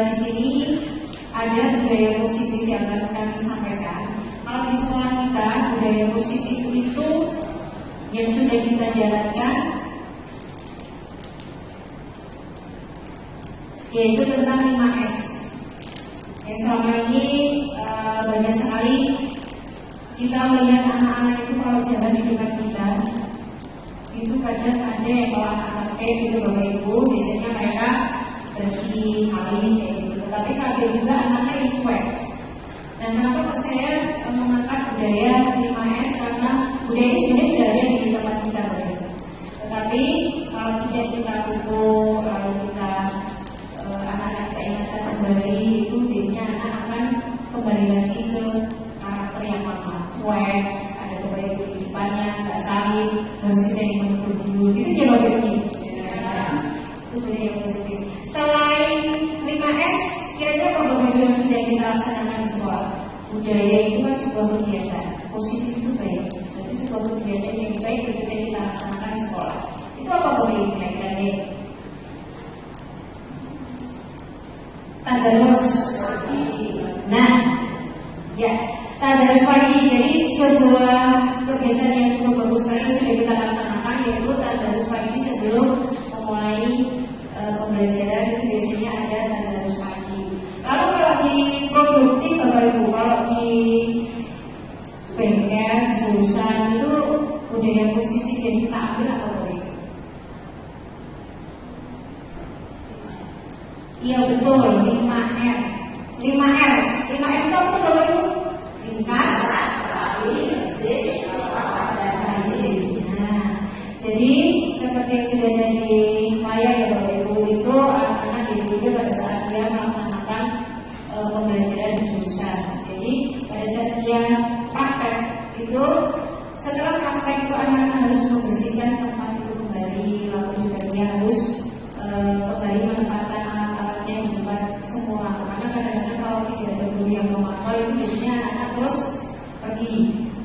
di sini ada budaya positif yang akan kami sampaikan. Kalau di sekolah kita budaya positif itu yang sudah kita jalankan yaitu tentang 5S. Yang selama ini banyak sekali kita melihat anak-anak itu kalau jalan di depan kita itu kadang ada yang kalau anak TK itu Bapak Ibu biasanya mereka berarti saling kayak gitu. Tetapi ada juga anaknya yang cuek. Dan kenapa kok saya mengangkat budaya 5S karena budaya ini sebenarnya sudah ada di tempat kita Bapak Ibu. Tetapi kalau tidak kita pupuk, kalau kita anak-anak kita ingatkan kembali itu biasanya anak akan kembali lagi ke karakter yang lama, cuek, ada Bapak Ibu di depannya, nggak saling, harus kita yang menegur dulu. Itu ya Bapak Ibu. Itu budaya yang positif. Selain 5S, kira-kira apa Bapak Ibu yang sudah kita laksanakan di sekolah? Budaya itu kan sebuah kegiatan, positif itu baik. Berarti sebuah kegiatan yang baik itu sudah kita laksanakan di sekolah. Itu apa Bapak Ibu kira-kira nih? Tadarus. Nah, ya, tadarus pagi. Jadi sebuah kebiasaan yang cukup bagus sekali sudah kita laksanakan yaitu tadarus pagi sebelum memulai pembelajaran itu biasanya ada tadarus pagi. Lalu kalau di produktif Bapak Ibu, kalau di bengkel, jurusan itu budaya positif yang kita ambil apa Bapak Ibu? Iya betul, 5R. 5R itu apa Bapak Ibu? Ringkas, rapi, bersih, dan rajin. Nah, jadi seperti yang sudah ada di layar ya Bapak Ibu, itu anak-anak dididik pada saat dia melaksanakan pembelajaran di jurusan. Jadi pada saat dia praktek itu, setelah praktek itu anak-anak harus membersihkan tempat itu kembali, lalu juga dia harus kembali manfaatkan alat-alatnya yang buat semua. Karena kadang-kadang kalau tidak ada guru yang memantau itu biasanya anak terus pergi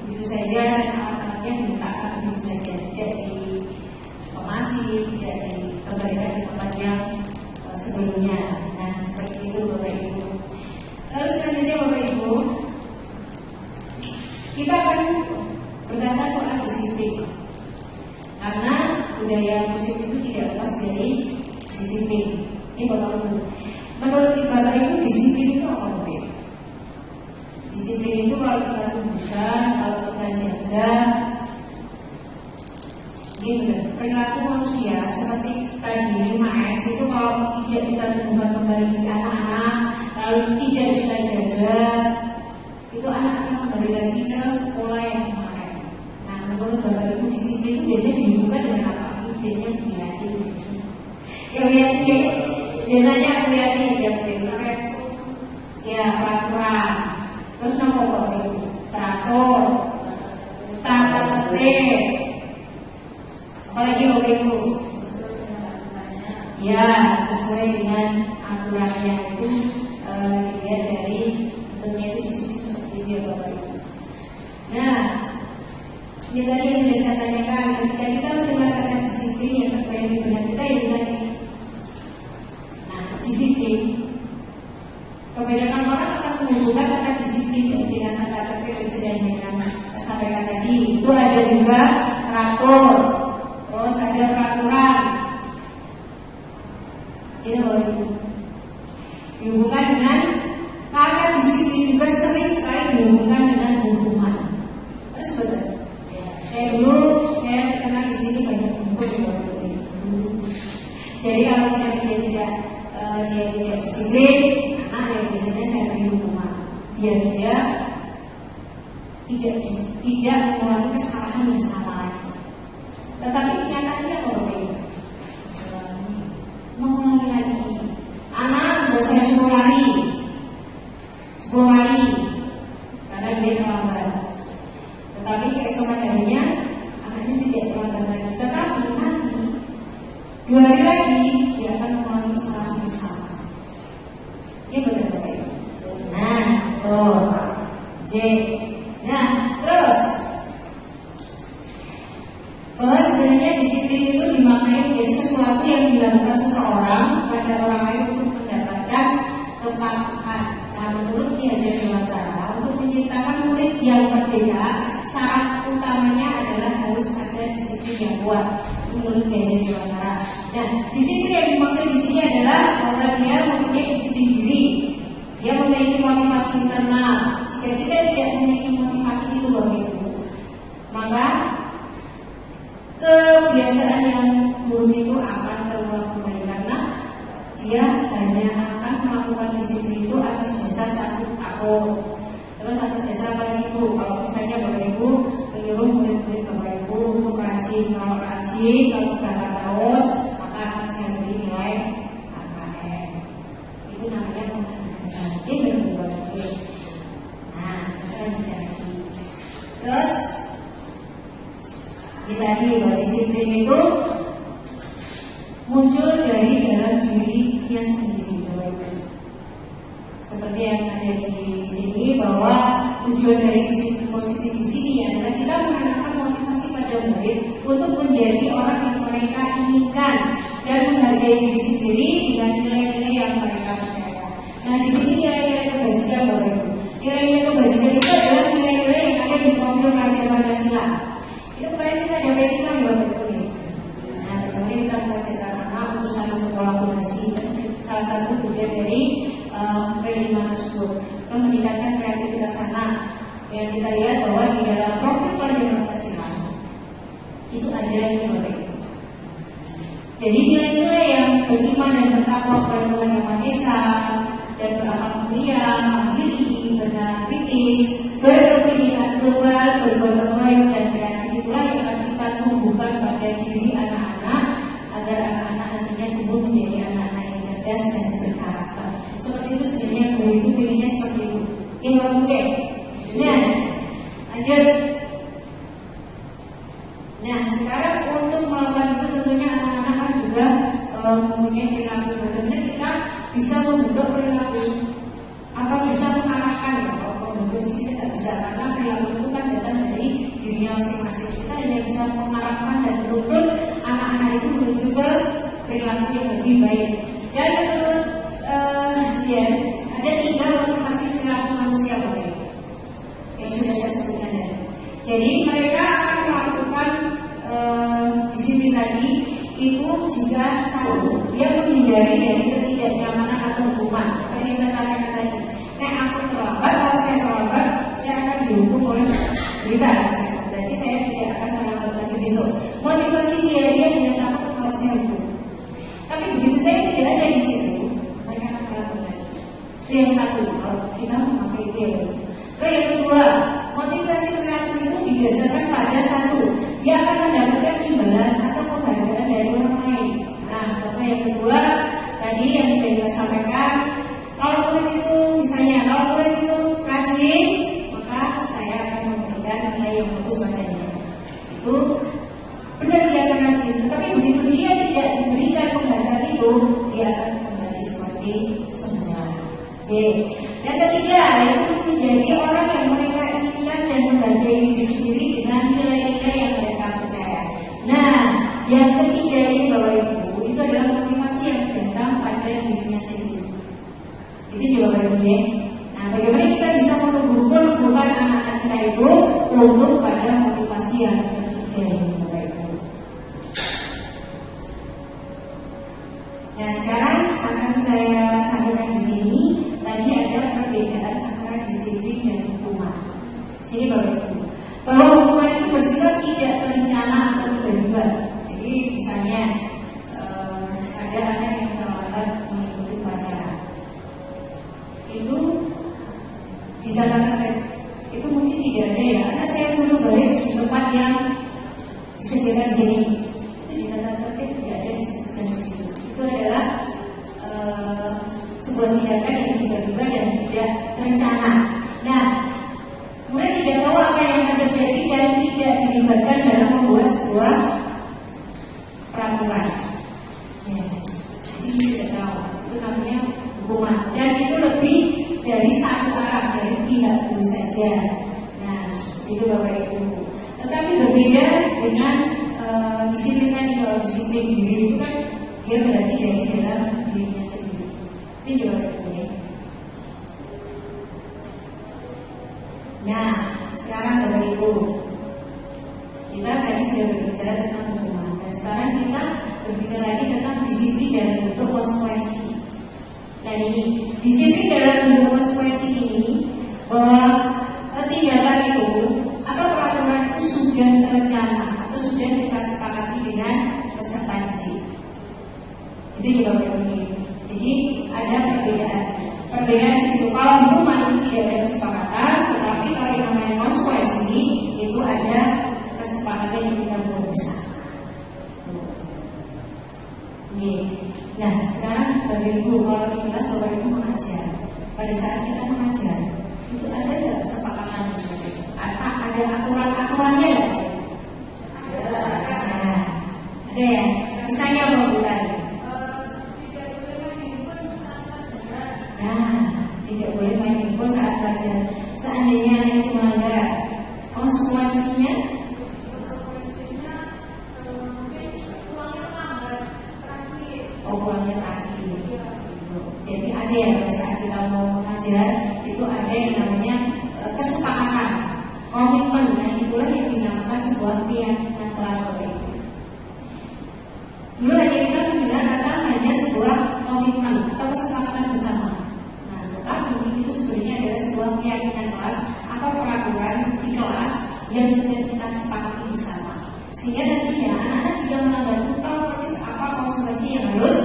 begitu saja, alat-alatnya diletakkan begitu saja, tidak dikemasi, tidak dikembalikan ke tempat yang sebelumnya. Nah seperti itu Bapak Ibu. Lalu selanjutnya Bapak Ibu, kita akan berkata soal disiplin. Karena budaya positif itu tidak lepas dari disiplin. Ini Bapak Ibu. Menurut Bapak Ibu disiplin itu apa Bapak Ibu? Disiplin itu kalau kita tumbuhkan, kalau kita jaga, gitu. Perilaku manusia seperti tadi 5S itu kalau tidak kita tumbuhkan kembali di anak-anak, lalu tidak kita jaga, itu anak akan kembali lagi ke pola yang kemarin. Nah, menurut Bapak Ibu disiplin itu biasanya dihubungkan dengan apa? Biasanya hati-hati. Ya hati-hati. Biasanya hati-hati ya peraturan. Terus nama Bapak Ibu? Teratur, tata tertib. Apalagi Bapak Ibu? Ya, sesuai dengan aturannya itu dilihat dari bentuknya itu disiplin seperti itu ya Bapak Ibu. Nah, ini tadi yang sudah saya tanyakan, ketika kita mendengar kata disiplin yang terbayang di benak kita itu tadi. Nah, disiplin. Kebanyakan orang akan menghubungkan kata disiplin dengan kata tertib yang sudah saya sampaikan tadi. Itu ada juga teratur, terus ada peraturan. Itu Bapak Ibu. Dihubungkan dengan kata disiplin juga sering sekali dihubungkan dengan hukuman. Terus betul. Saya terkenal di sini banyak hukum. Jadi kalau misalnya dia tidak disiplin, anak yang biasanya saya beri hukuman biar dia tidak mengulangi kesalahan yang sama lagi. Tetapi kenyataannya apa Bapak Ibu? Mengulangi lagi. Anak sudah saya suruh lari karena dia terlambat. Tetapi keesokan harinya anaknya tidak terlambat lagi. Tetapi nanti 2 hari lagi dia akan mengulangi kesalahan yang sama. Ini benar Bapak Ibu. Nah, tuh J. Nah, terus merdeka, syarat utamanya adalah harus ada disiplin yang kuat menurut Kiai Dewantara. Nah, disiplin yang dimaksud di sini adalah bahwa dia mempunyai disiplin diri, dia memiliki motivasi internal. Jika kita tidak memiliki motivasi itu, Bapak Ibu, maka kebiasaan yang buruk itu akan terulang kembali, karena dia hanya akan melakukan disiplin itu atas dasar satu takut. Terus atas dasar apa itu? Kalau misalnya Bapak Ibu menyuruh murid-murid Bapak Ibu untuk rajin, kalau berangkat terus, maka akan saya beri nilai KKM. Itu namanya mungkin berbuat baik. Nah, kita lanjutkan lagi. Terus kita lagi bahwa disiplin itu muncul dari dalam diri dia sendiri, Bapak Ibu. Seperti yang ada di sini, bahwa tujuan dari disiplin positif di sini adalah kita menanamkan motivasi pada murid untuk menjadi orang yang mereka inginkan dan menghargai diri sendiri dengan nilai-nilai yang mereka percaya. Nah, di sini nilai-nilai kebajikan, Bapak Ibu. Nilai-nilai kebajikan itu adalah nilai-nilai yang ada di profil pelajar Pancasila. Itu kemarin kita ada Bapak Ibu. Nah, kemarin kita belajar urusan untuk kolaborasi, salah satu tujuan dari P5 tersebut meningkatkan kreativitas anak. Yang kita lihat bahwa di dalam profil pelajar Pancasila itu ada yang berbeda. Jadi nilai-nilai yang beriman dan bertakwa kepada Tuhan Yang Maha Esa dan berakal mulia, mandiri, benar kritis, berkepentingan global, bergotong royong dan kreatif, itulah yang akan kita tumbuhkan pada diri anak-anak agar anak-anak nantinya tumbuh menjadi anak-anak yang cerdas dan berkarakter. Seperti itu sebenarnya guru itu pilihnya seperti itu. Ini oke. Nah, lanjut. Nah, sekarang untuk melakukan itu tentunya anak-anak kan juga mempunyai perilaku. Bagaimana kita bisa membentuk perilaku? Apa bisa mengarahkan ya? Kalau membentuk sih kita tidak bisa, karena perilaku itu kan datang dari dirinya masing-masing. Kita hanya bisa mengarahkan dan menuntun anak-anak itu menuju ke perilaku yang lebih baik. Dan menurut dia ada 3 motivasi perilaku manusia, Bapak Ibu, yang sudah saya sebutkan tadi. Jadi mereka akan melakukan disiplin tadi itu jika satu, dia menghindari dari ketidaknyamanan atau hukuman. Apa yang saya sampaikan tadi, aku terlambat, kalau saya terlambat saya akan dihukum oleh berita. Berarti saya tidak akan terlambat lagi besok. Motivasi dia tidak takut kalau saya hukum. Tapi begitu saya tidak ada di situ, mereka akan melakukan. Itu yang satu, kalau kita memakai dia. Terus yang kedua, motivasi perilaku itu didasarkan pada satu, dia akan mendapatkan imbalan atau penghargaan dari orang lain. Nah, contoh yang kedua tadi yang sudah saya sampaikan, kalau murid itu misalnya, kalau murid itu rajin, maka saya akan memberikan nilai yang bagus padanya. Itu benar dia akan rajin, tapi begitu dia tidak diberikan penghargaan itu, dia akan kembali seperti semula. Yang ketiga, yaitu menjadi orang yang mereka inginkan dan menghargai diri sendiri dengan nilai-nilai yang mereka percaya. Nah, yang ketiga ini Bapak Ibu, itu adalah motivasi yang datang pada dirinya sendiri. Itu juga Bapak Ibu ya. Nah, bagaimana kita bisa menumbuhkan anak-anak kita itu untuk pada motivasi yang ketiga ini, Bapak Ibu. Nah, sekarang akan saya sampaikan di sini. Tadi ada perbedaan antara disiplin dan hukuman. Sini Bapak Ibu, bahwa hukuman itu bersifat tidak terencana atau tiba-tiba. Jadi misalnya ada anak yang terlambat mengikuti pelajaran, itu dikatakan itu mungkin tidak ada ya, karena saya suruh baris di tempat yang disediakan di sini. Itu dikatakan tidak ada disebutkan di situ. Itu adalah sebuah tindakan yang tiba-tiba dan tidak terencana. Nah, murid tidak tahu apa yang akan terjadi dan tidak dilibatkan dalam membuat sebuah peraturan. Ya, jadi tidak tahu. Itu namanya hukuman. Dan itu lebih dari satu arah, dari pihak guru saja. Nah, itu Bapak Ibu. Tetapi berbeda dengan disiplin tadi. Kalau disiplin diri itu kan dia berarti dari dalam dirinya sendiri. Itu juga berbeda. Nah, sekarang Bapak Ibu, kita tadi sudah berbicara tentang hukuman, dan sekarang kita berbicara lagi tentang disiplin dalam bentuk konsekuensi. Nah ini, disiplin dalam bentuk konsekuensi ini, bahwa tindakan itu atau peraturan itu sudah terencana atau sudah kita sepakati dengan peserta didik. Itu juga berbeda. Jadi ada perbedaan. Perbedaan di situ. Kalau hukuman itu tidak ada kesepakatan, tetapi kalau yang namanya konsekuensi itu ada kesepakatan yang kita buat bersama. Nah sekarang Bapak Ibu, kalau di kelas Bapak Ibu mengajar, pada saat kita mengajar itu ada nggak kesepakatan? Ada aturan-aturannya nggak? Ada ya. Misalnya apa Bu tadi? Tidak boleh main handphone saat belajar. Seandainya itu melanggar, konsekuensinya pulangnya terakhir. Jadi ada yang pada saat kita mau mengajar itu ada yang namanya kesepakatan, komitmen. Nah itulah yang dinamakan sebuah keyakinan teladan. Dulu hanya kita menggunakan hanya sebuah komitmen atau kesepakatan bersama. Nah tetapi itu sebenarnya adalah sebuah keyakinan kelas atau peraturan di kelas yang sudah kita sepakati bersama. Sehingga nantinya anak-anak jika melanggar itu tahu persis apa konsekuensi yang harus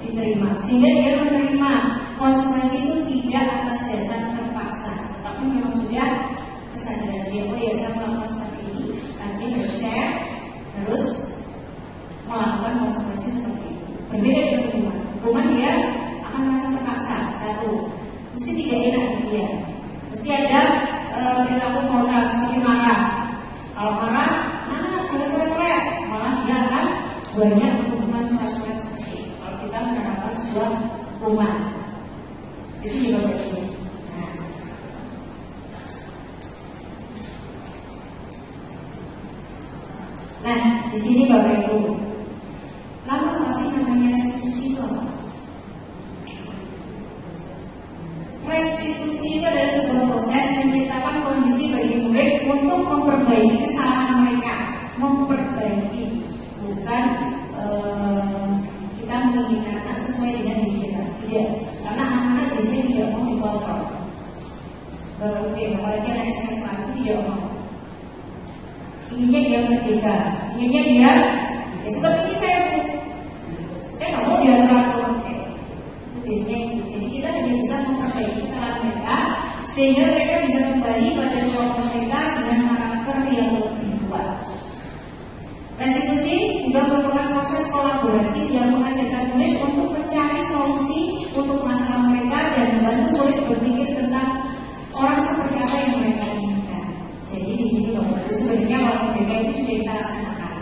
diterima. Sehingga dia menerima konsekuensi itu tidak atas dasar terpaksa, tapi memang sudah kesadaran dia, oh ya saya melakukan seperti ini, artinya dari saya harus melakukan konsekuensi seperti itu. Berbeda dengan hukuman. Hukuman dia akan merasa terpaksa. Satu, mesti tidak enak dia, mesti ada perilaku moral seperti marah. Kalau marah, coret-coret, malah dia akan banyak hukuman coret-coret seperti itu. Kalau kita menerapkan sebuah hukuman, itu juga berbeda. Nah, di sini Bapak Ibu, lalu apa sih namanya restitusi itu apa? Restitusi itu adalah sebuah proses menciptakan kondisi bagi murid untuk memperbaiki kesalahan mereka, memperbaiki, bukan kita menginginkan anak sesuai dengan diri kita. Tidak, karena anak-anak biasanya tidak mau dikontrol. Baru apalagi anak SMA itu tidak mau. Inginnya dia merdeka, inginnya dia ya seperti ini saya nggak mau dia melakukan itu biasanya. Jadi kita hanya bisa memperbaiki kesalahan mereka sehingga mereka bisa kembali pada kelompok mereka dengan karakter yang lebih kuat. Restitusi juga merupakan proses kolaboratif yang mengajarkan murid untuk mencari solusi untuk masalah mereka dan membantu murid berpikir tentang orang seperti apa yang mereka inginkan. Jadi di sini Bapak Ibu sebenarnya kalau mereka itu sudah kita laksanakan.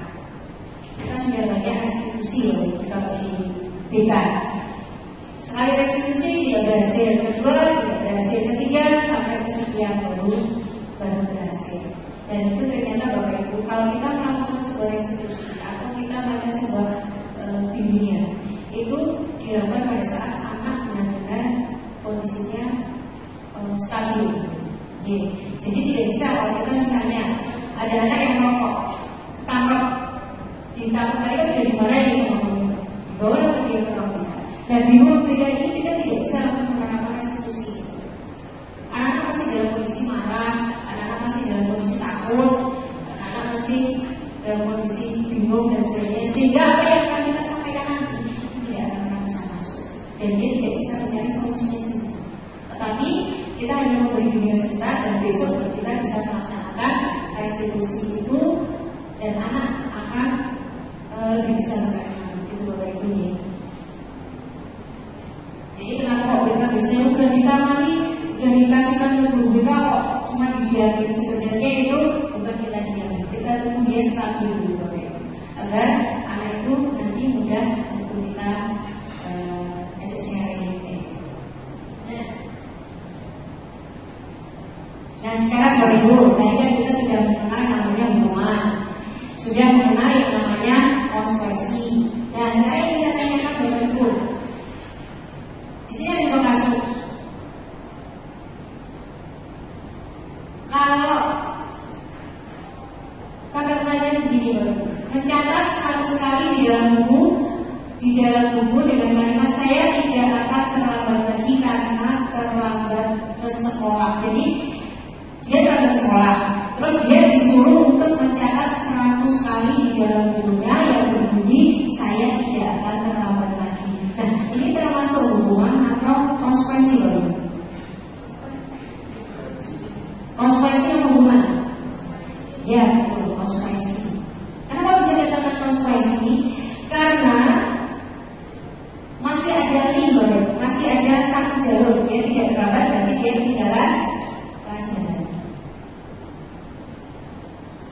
Kita sudah banyak restitusi loh kita di BK. Sekali restitusi tidak berhasil, kedua tidak berhasil, ketiga sampai kesekian baru berhasil. Dan itu ternyata Bapak Ibu kalau kita melakukan sebuah restitusi atau kita melakukan sebuah bimbingan itu dilakukan pada saat anak benar-benar kondisinya stabil. Jadi tidak bisa kalau kita misalnya ada anak yang merokok, tangkap, ditangkap mereka sudah dimarahi sama pemerintah, bawa ke dia merokok. Dan di ruang beda ini kita tidak bisa langsung menerapkan restitusi. Anak-anak masih dalam kondisi marah, anak-anak masih dalam kondisi takut, anak-anak masih dalam kondisi bingung dan sebagainya. Sehingga apa yang akan kita sampaikan nanti tidak akan pernah bisa masuk. Dan dia tidak bisa mencari solusinya sendiri. Tetapi kita hanya memberi dunia sebentar dan besok kita bisa melaksanakan restitusi itu dan anak akan lebih bisa menerima itu Bapak Ibu ya. Jadi kenapa kok kita biasanya udah ditangani, udah dikasihkan ke guru kita kok cuma dibiarin, sebenarnya itu bukan kita diam, kita tunggu dia stabil dulu Bapak Ibu agar anak itu nanti mudah untuk kita ajak sharing. Nah sekarang Bapak Ibu, tadi kan kita sudah mengenal namanya hukuman, sudah mengenal yang namanya konsekuensi. Nah sekarang yang saya tanyakan Bapak Ibu, di sini ada dua kasus. Kalau buku dengan kalimat saya tidak akan terlambat lagi karena terlambat ke sekolah. Jadi dia terlambat ke sekolah, terus dia disuruh untuk mencatat 100 kali di dalam bukunya yang berbunyi saya tidak akan terlambat lagi. Nah, ini termasuk hukuman atau konsekuensi baru? Konsekuensi atau hukuman? Ya, betul, konsekuensi. Kenapa bisa dikatakan konsekuensi? Karena masih ada limber, masih ada satu jalur. Dia tidak terlambat, berarti dia ketinggalan pelajaran.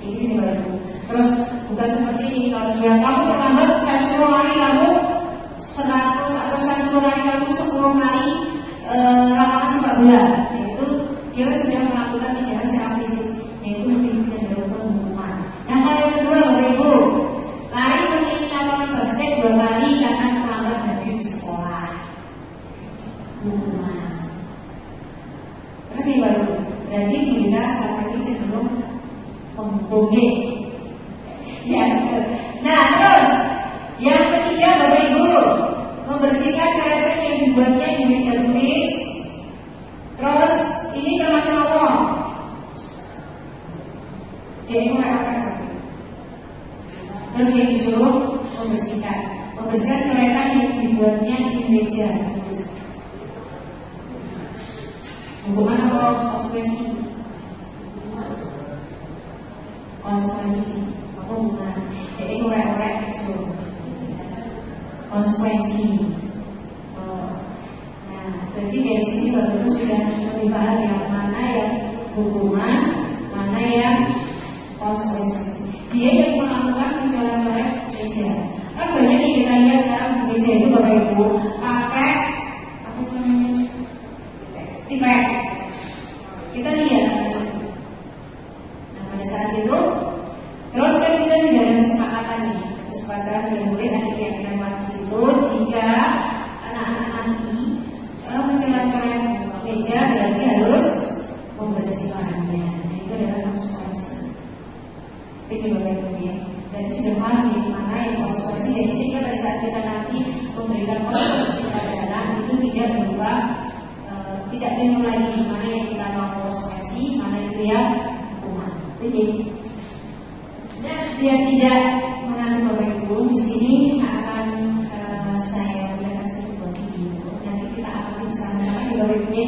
Ini baru. Terus bukan seperti ini, kalau sudah kamu terlambat, saya suruh lari kamu 100 atau saya suruh lari kamu 10 kali lapangan sepak bola. Itu dia sudah melakukan tindakan secara fisik, yaitu lebih cenderung ke hukuman. Yang kali kedua, Bapak Ibu, lari keliling lapangan basket 2 kali karena terlambat dari di sekolah. Hukuman. Terus ini baru. Berarti kita saat ini cenderung penghukumnya. Ya, betul. Nah, terus yang ketiga, Bapak Ibu, membersihkan coretan yang dibuatnya di meja tulis. Terus ini termasuk apa? Jadi orang-orang dan dia disuruh membersihkan coretan yang dibuatnya di meja tulis. Hukuman atau konsekuensi? Konsekuensi apa hukuman? Jadi orang-orang itu konsekuensi. Nah, berarti dari sini Bapak sudah lebih paham yang mana yang hukuman, mana yang konsekuensi. Dia yang melakukan mencoret-coret meja. Kan banyak nih kita lihat sekarang di meja itu Bapak Ibu pakai apa namanya? Tipek. Kita lihat. Nah, pada saat itu, terus kan kita tidak ada kesepakatan nih, kesepakatan dengan murid adik yang akan masuk di situ. Jika anak-anak nanti mencoret-coret meja, berarti harus membersihkannya. Nah, itu adalah konsekuensi. Itu Bapak Ibu ya. Dan sudah paham ya mana yang konsekuensi. Jadi sehingga pada saat kita nanti memberikan konsekuensi kepada anak itu tidak berubah, tidak bingung lagi mana yang kita mau konsekuensi, mana itu yang hukuman. Jadi biar tidak mengganggu Bapak Ibu, di sini akan saya berikan sebuah video. Nanti kita akan bersama-sama di Bapak Ibu.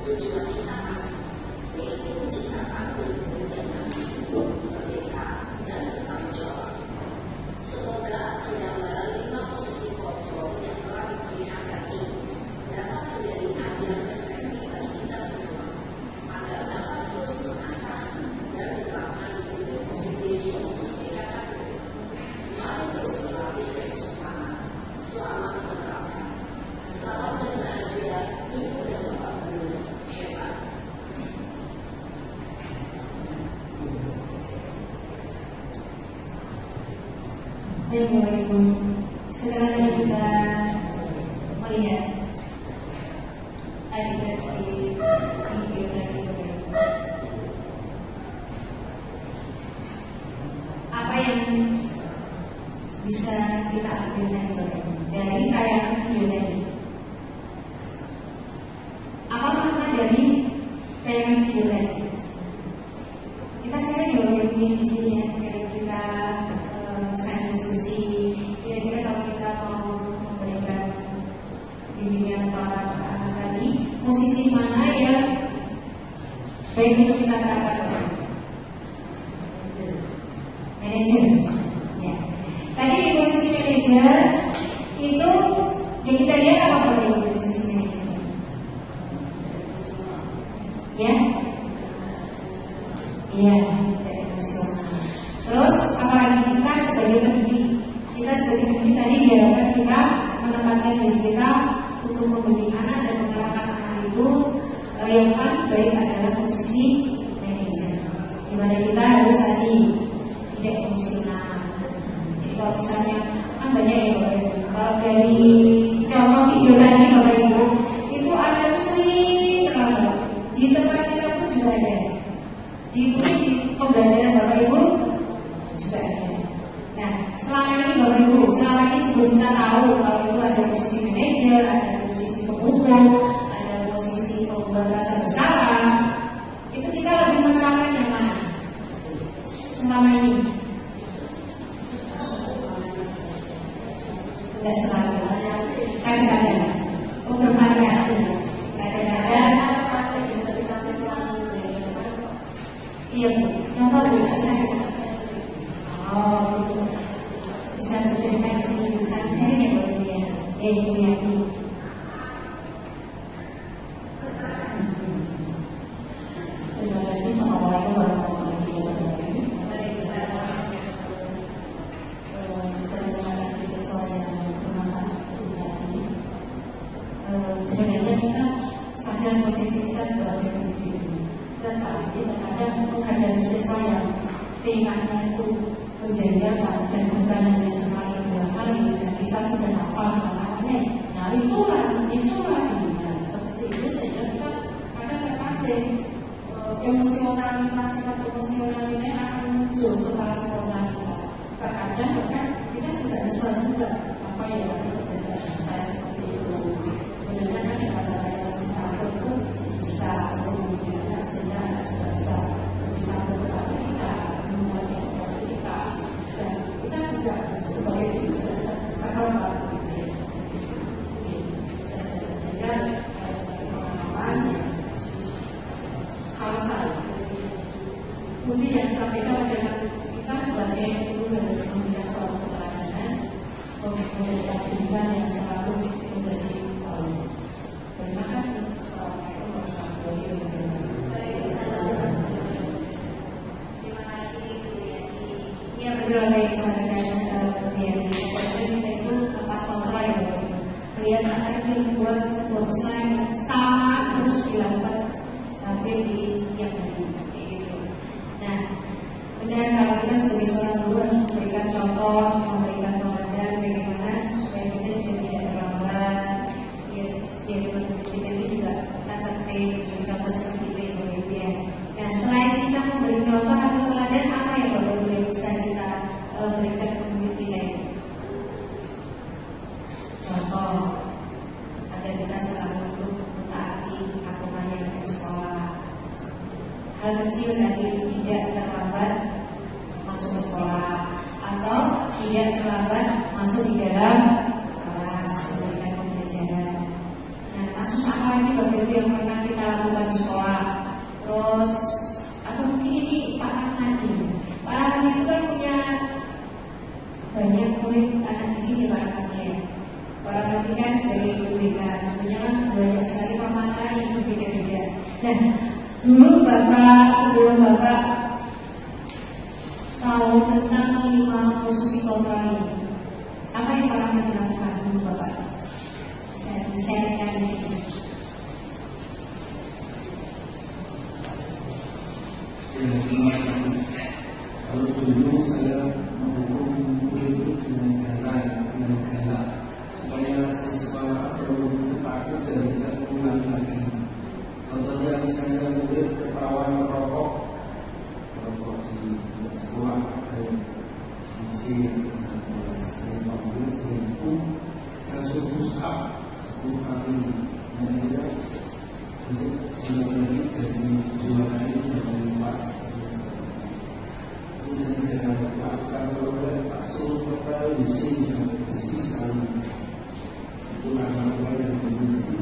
tujuan kita masih yaitu menciptakan pendidikan yang hidup, merdeka, dan bertanggung jawab. Semoga pengambilan 5 posisi foto yang telah diperlihatkan ini dapat menjadi ajang refleksi bagi kita semua agar dapat terus mengasah dan menerapkan disiplin positif yang memerdekakan diri. Mari terus berlatih dan bersemangat. Selamat menerapkan. Selamat dan bahagia Ibu dan Bapak Guru. Hebat. Baik Bapak Ibu, sekarang kita melihat adegan di video tadi. Apa yang bisa kita ambil dari tayangan video tadi? Apa makna dari tayangan video tadi? Kita sharing ya Bapak Ibu di sini ya, sekarang kita saya diskusi kira-kira kalau kita mau memberikan bimbingan para anak tadi, posisi mana yang baik untuk kita terapkan? Manajer. Ya. Tadi di posisi manajer itu yang kita lihat apa perlu di posisi manajer? Ya, iya, emosional. Terus apalagi kita sebagai pendidik, tadi diharapkan kita menempatkan diri kita untuk membimbing anak dan mengarahkan anak itu yang paling baik adalah posisi manajer, di mana kita harus tadi tidak emosional. Jadi kalau misalnya kan banyak ya Bapak Ibu, kalau dari contoh video tadi Bapak Ibu itu ada sering terlambat di tempat kita pun juga ada, di pembelajaran Bapak Ibu juga ada. Nah, selama ini Bapak Ibu, sebelum kita tahu kalau itu ada posisi manajer, ada posisi pengukur, ada posisi pembuat rasa bersalah, itu kita lebih merasakan yang mana? Selama ini tidak selalu, kadang-kadang bervariasi, kadang-kadang iya Bu, contoh Bu, saya bisa bercerita di sini, bisa sharing ya Bu ya, Ibu Yani. Terima kasih. Assalamualaikum warahmatullahi wabarakatuh. Terima kasih sesuai yang bermasalah seperti tadi. Sebenarnya kita sadar posisi kita sebagai pendidik, tetapi terkadang menghadapi siswa yang tingkatnya itu menjadi apa dan bukan hanya sekali dua kali dan kita sudah hafal maknanya. Nah itulah seperti itu sehingga kita kadang terpancing emosionalitas ini akan muncul setelah spontanitas. Terkadang bahkan kita juga bisa juga apa ya tadi pekerjaan saya seperti itu. Sebenarnya kan cara yang bisa itu bisa kemudian sehingga juga bisa kepada kita, mengenai kita, dan kita juga sebagai ibu akan melakukan sehingga sebagai pengalaman kalau saya kunci yang KPK adalah kita sebagai guru harus memberikan suatu pelajaran memberikan pendidikan yang selalu menjadi contoh. Terima kasih. Assalamualaikum warahmatullahi wabarakatuh. Terima kasih Bu Yani. Ini yang betul yang disampaikan Bu Yani. Kita itu lepas kontrol ya Bu. Melihat anak itu membuat sebuah usaha yang sama terus dilakukan hampir di tiap hari. Nah, benar kalau kita sebagai seorang guru harus memberikan contoh, memberikan teladan bagaimana supaya kita tidak terlambat. Jadi kita ini juga kita tertib, contoh seperti itu ya Bapak Ibu ya. Nah, selain kita memberi contoh atau teladan, apa ya Bapak Ibu yang bisa kita berikan ke murid kita ini? Contoh agar kita selalu mentaati aturan yang ada di sekolah. Hal kecil tadi tidak terlambat masuk ke sekolah atau tidak terlambat masuk di dalam kelas memberikan pembelajaran. Nah, masuk kasus apa lagi Bapak Ibu yang pernah kita lakukan di sekolah? Terus atau mungkin ini Pak Rahmadi. Pak Rahmadi itu kan punya banyak murid anak didik ya Pak Rahmadi ya. Pak Rahmadi kan sebagai ibu BK, sebenarnya kan banyak sekali permasalahan yang berbeda-beda. Dan dulu Bapak, sebelum Bapak tahu tentang minimal posisi kontrol ini, apa yang Pak Rahmadi lakukan dulu Bapak? Saya sharingkan di sini. Kalau dulu saya menghukum murid itu dengan galak supaya siswa perlu takut dan tidak ulang lagi. Contohnya misalnya murid ketahuan merokok di sekolah dan misi saya panggil saya hukum, saya suruh push up 10 kali, menjadi lagi jadi 2 kali dari 4. Kalau Pak suruh Bapak isi sampai bersih sekali, itu langkah yang menjadi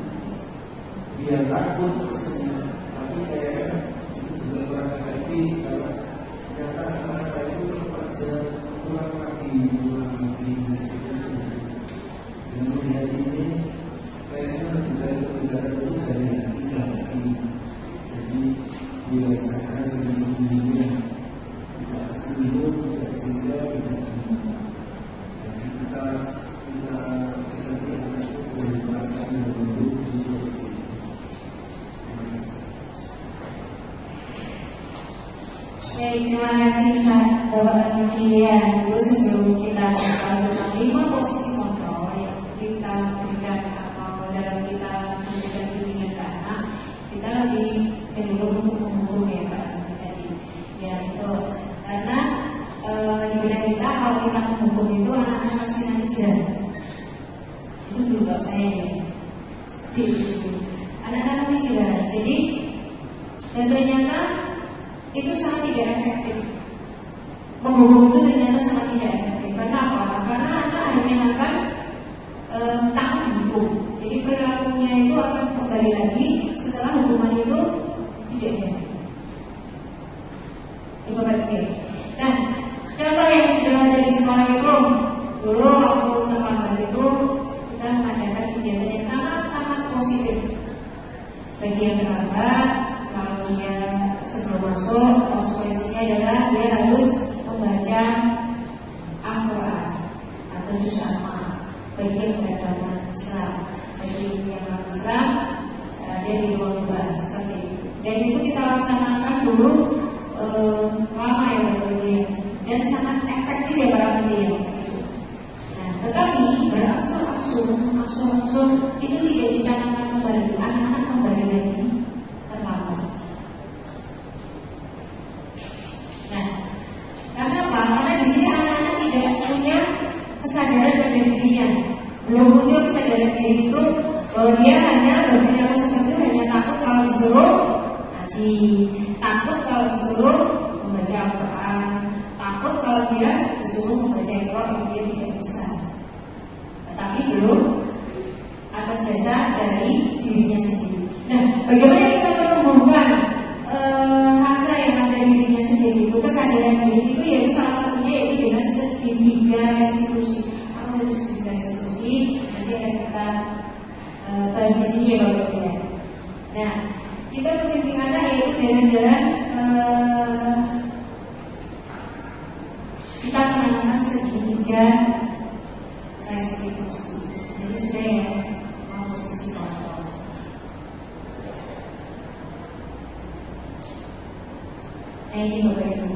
biar takut maksudnya, tapi kayak itu juga kurang efektif kalau ternyata anak itu terpaksa ulang lagi. Dengan melihat ini, kayaknya lebih baik negara itu dari hati, jadi dirasakan dengan sendirinya. Tidak singgung, tidak cinta, tidak cinta. Jadi kita nanti anak itu perasaan yang buruk seperti ini. Terima kasih Pak Bapak Rahmadi. Dulu sebelum kita tentang 5 posisi kontrol yang kita berikan atau dalam kita memberikan bimbingan ke anak, kita lebih cenderung untuk menghukum ya Pak tadi. Ya itu. Karena di bidang kita kalau kita menghukum itu anak-anak pasti nanti jalan. Itu dulu kalau saya ya. Seperti itu. Anak-anak nanti jalan. Jadi dan ternyata itu sangat tidak efektif. Menghukum itu ternyata sangat tidak efektif. Kenapa? Karena anak akhirnya akan takut dihukum. Jadi perilakunya itu akan kembali lagi setelah hukuman itu tidak efektif. Itu betul. Nah, contoh yang sudah ada di sekolah itu, dulu waktu terlambat itu kita mengadakan kegiatan yang sangat-sangat positif. Bagi yang terlambat, kalau dia sebelum masuk, konsekuensinya adalah dia harus membaca Al-Quran atau juz amma. Bagi yang beragama Islam, bagi yang non Islam, dia di ruang debat seperti itu. Dan itu kita laksanakan dulu. Lama ya dia dan sangat efektif ya para pendidik. Nah, tetapi berangsur-angsur itu tidak ditanamkan kembali, anak-anak kembali lagi terlambat. Nah, karena apa? Karena di sini anak-anak tidak punya kesadaran pada dirinya, belum muncul kesadaran diri itu bahwa dia hanya berperilaku seperti itu hanya takut kalau disuruh ngaji. Takut kalau disuruh membaca Al-Quran, takut kalau dia disuruh membaca Al-Quran yang dia tidak bisa. Tetapi belum atas dasar dari dirinya sendiri. Nah, bagaimana kita menumbuhkan rasa yang ada di dirinya sendiri itu, kesadaran diri itu yaitu salah satunya yaitu dengan segitiga restitusi. Apa itu segitiga restitusi? Nanti akan kita bahas di sini ya Bapak Ibu. Nah, kita membimbing anak yaitu dengan kita menanamkan segitiga restitusi. Jadi sudah ya posisi kontrol. Nah ini Bapak Ibu.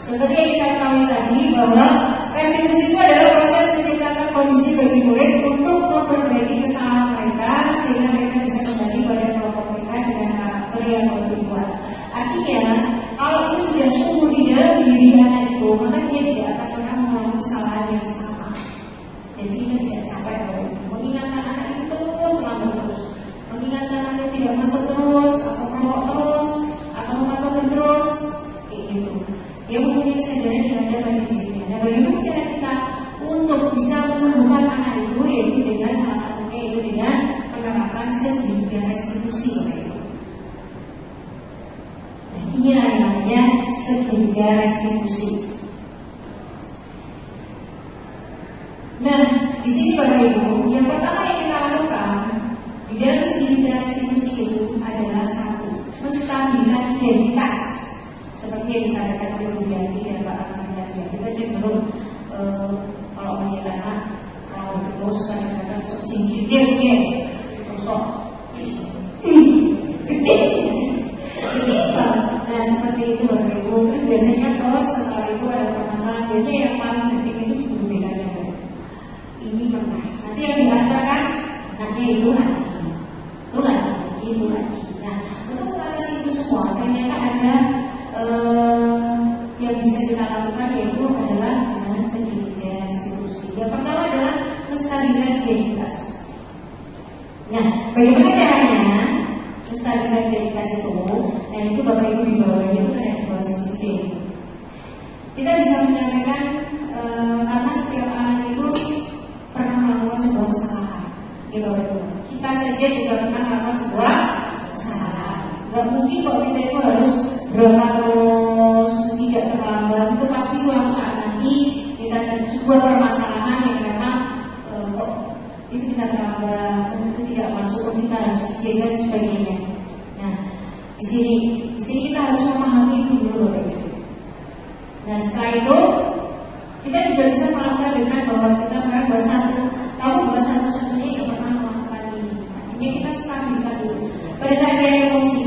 Seperti yang kita ketahui tadi bahwa restitusi itu adalah proses menciptakan kondisi bagi murid untuk memperbaiki kesalahan mereka sehingga mereka bisa kembali pada kelompok mereka dengan karakter yang lebih kuat. Artinya, kalau itu sudah tumbuh di dalam diri anak itu, maka dia tidak akan pernah mengalami kesalahan yang sama. Jadi kita tidak capek mengingatkan anak itu terus, mengingatkan anak itu tidak masuk terus, atau merokok terus, atau memakan terus, kayak gitu. Dia mempunyai kesadaran yang ada pada dirinya. Nah, bagaimana cara kita untuk bisa menumbuhkan anak itu, yaitu dengan salah satunya yaitu dengan menerapkan segitiga segitiga restitusi. Nah, di sini Bapak Ibu, yang pertama yang kita lakukan di dalam segitiga restitusi itu adalah satu, menstabilkan identitas seperti yang disampaikan oleh Bu Yanti dan Pak Armanda. Kita cenderung kalau melihat anak kalau terus kadang-kadang jingkir dia terus kok gede banget. Nah seperti itu Bapak Ibu. Biasanya terus setelah itu ada permasalahan. Biasanya yang paling penting itu guru BK-nya. Ini pernah. Nanti yang dihantarkan anaknya itu lagi. Nah untuk mengatasi itu semua ternyata ada yang bisa kita lakukan yaitu adalah dengan segitiga restitusi. Yang pertama adalah menstabilkan identitas. Nah, bagaimana caranya menstabilkan identitas itu? Nah, itu Bapak Ibu di bawahnya itu ada di bawah segitiga. Kita bisa menyampaikan karena setiap anak itu pernah melakukan sebuah kesalahan. Ya Bapak Ibu, kita saja juga pernah melakukan sebuah kesalahan. Gak mungkin kalau kita itu harus berapa terus tidak terlambat. Itu pasti suatu saat nanti kita ada sebuah permasalahan yang memang kok itu kita terlambat, itu tidak masuk, kita harus izin dan sebagainya. Nah, di sini kita harus memahami itu dulu, Bapak Ibu. Nah, setelah itu kita juga bisa melakukan dengan bahwa kita bahwa kamu bukan satu-satunya yang pernah melakukan ini. Artinya kita stabilkan dulu. Pada saat dia emosi,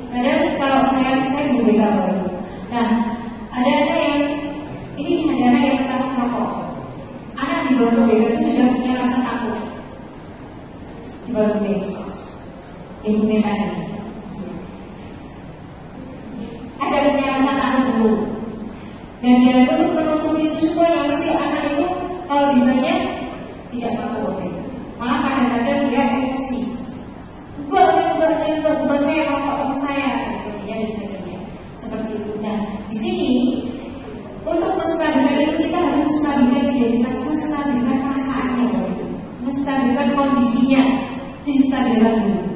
kadang kalau saya berbeda, Bapak Ibu. Nah, ada anak yang ini ada anak yang pertama merokok. Anak di bawah BK itu sudah punya rasa takut. Di bawah BK, ibu tadi ada punya rasa takut dulu. Dan dia perlu menutup itu semua yang mesti anak itu kalau ditanya tidak takut. Malah kadang-kadang dia emosi. Bukan saya rokok, teman saya. Seperti itu. Nah, di sini untuk menstabilkan itu kita harus menstabilkan identitas, menstabilkan perasaannya, menstabilkan kondisinya, distabilkan dulu.